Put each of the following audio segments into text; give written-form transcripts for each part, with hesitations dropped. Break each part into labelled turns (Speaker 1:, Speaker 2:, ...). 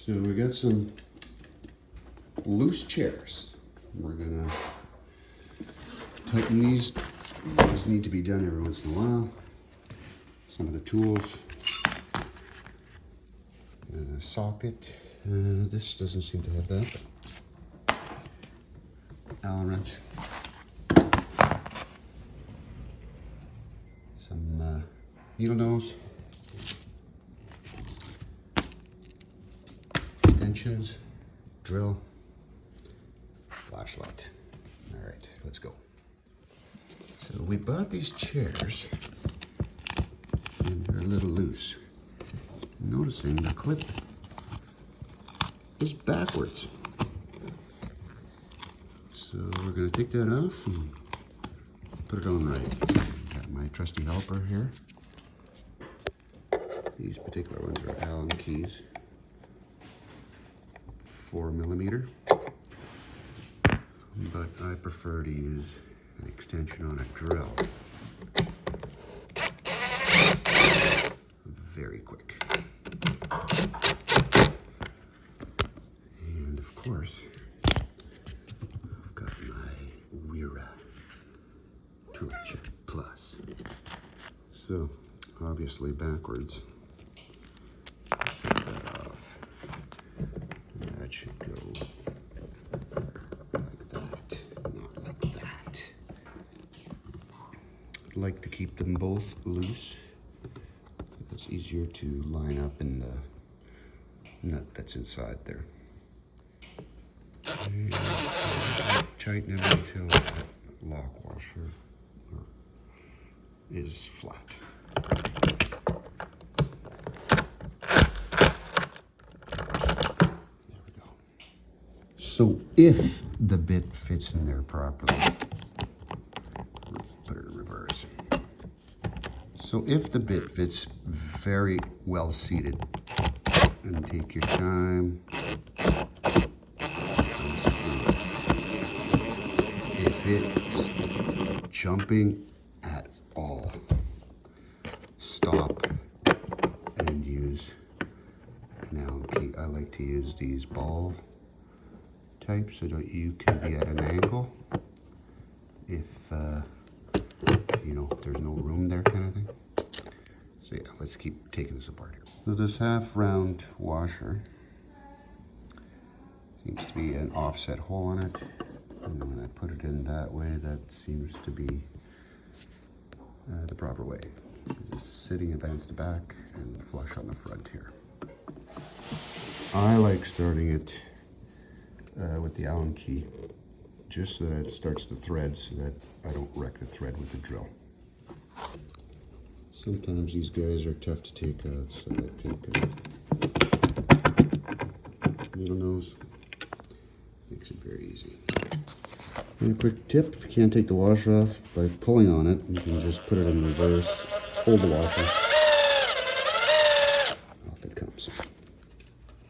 Speaker 1: So we got some loose chairs. We're gonna tighten these. These need to be done every once in a while. Some of the tools. And a socket. This doesn't seem to have that. Allen wrench. Some needle nose. Extensions. Drill. Flashlight. All right, let's go. So we bought these chairs and they're a little loose. Noticing the clip is backwards. So we're gonna take that off and put it on right. Got my trusty helper here. These particular ones are Allen keys, 4mm. But I prefer to use an extension on a drill. Very quick. And of course, I've got my Wera Ratchet Plus. So obviously backwards. Take that off. That should go like that, not like that. I'd like to keep them both loose. It's easier to line up in the nut that's inside there. And tighten it until that lock washer is flat. There we go. So if the bit fits in there properly, put it in reverse. So if the bit fits very well seated, and take your time, if it's jumping at all, stop and use an Allen key. I like to use these ball types so that you can be at an angle if you know, there's no room there kind of thing. So yeah, let's keep taking this apart here. So this half round washer seems to be an offset hole on it. And when I put it in that way, that seems to be the proper way. Just sitting against the back and flush on the front here. I like starting it with the Allen key, just so that it starts the thread so that I don't wreck the thread with the drill. Sometimes these guys are tough to take out, so I take a needle nose. Makes it very easy. And a quick tip, if you can't take the washer off, by pulling on it, you can just put it in reverse, hold the washer, off it comes.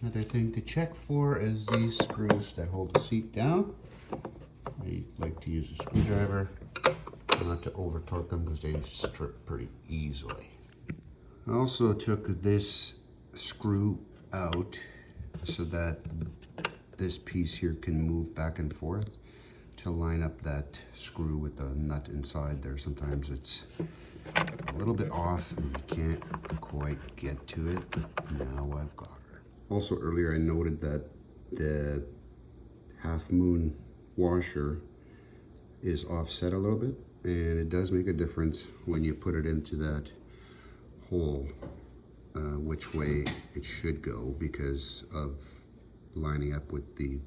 Speaker 1: Another thing to check for is these screws that hold the seat down. I like to use a screwdriver, not to over torque them because they strip pretty easily. I also took this screw out so that this piece here can move back and forth to line up that screw with the nut inside there. Sometimes it's a little bit off and you can't quite get to it, but now I've got her. Also earlier I noted that the half moon washer is offset a little bit, and it does make a difference when you put it into that hole which way it should go because of lining up with the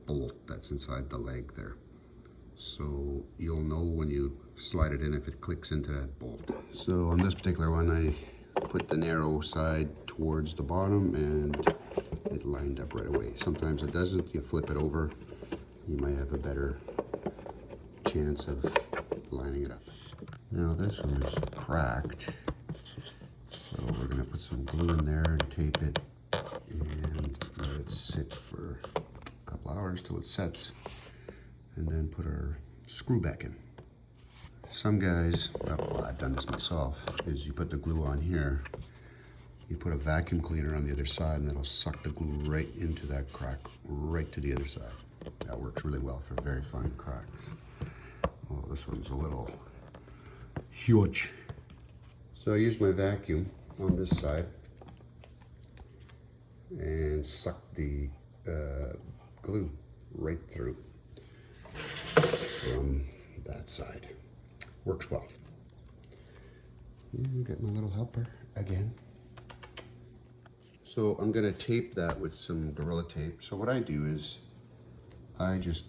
Speaker 1: bolt that's inside the leg there. So you'll know when you slide it in if it clicks into that bolt. So on this particular one I put the narrow side towards the bottom and it lined up right away. Sometimes it doesn't. You flip it over, you might have a better chance of lining it up. Now this one is cracked, so we're going to put some glue in there and tape it and let it sit for a couple hours till it sets, and then put our screw back in. Some guys, well, I've done this myself, is you put the glue on here You put a vacuum cleaner on the other side and it'll suck the glue right into that crack, right to the other side. That works really well for very fine cracks. Oh, this one's a little huge. So I used my vacuum on this side and sucked the glue right through from that side. Works well. And get my little helper again. So I'm gonna tape that with some Gorilla Tape. So what I do is I just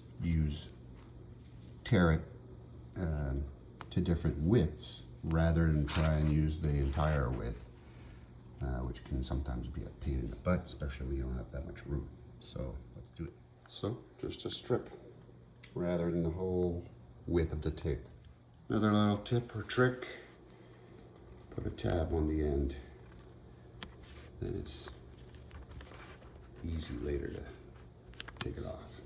Speaker 1: tear it to different widths rather than try and use the entire width, which can sometimes be a pain in the butt, especially when you don't have that much room. So let's do it. So just a strip rather than the whole width of the tape. Another little tip or trick, put a tab on the end. Then it's easy later to take it off.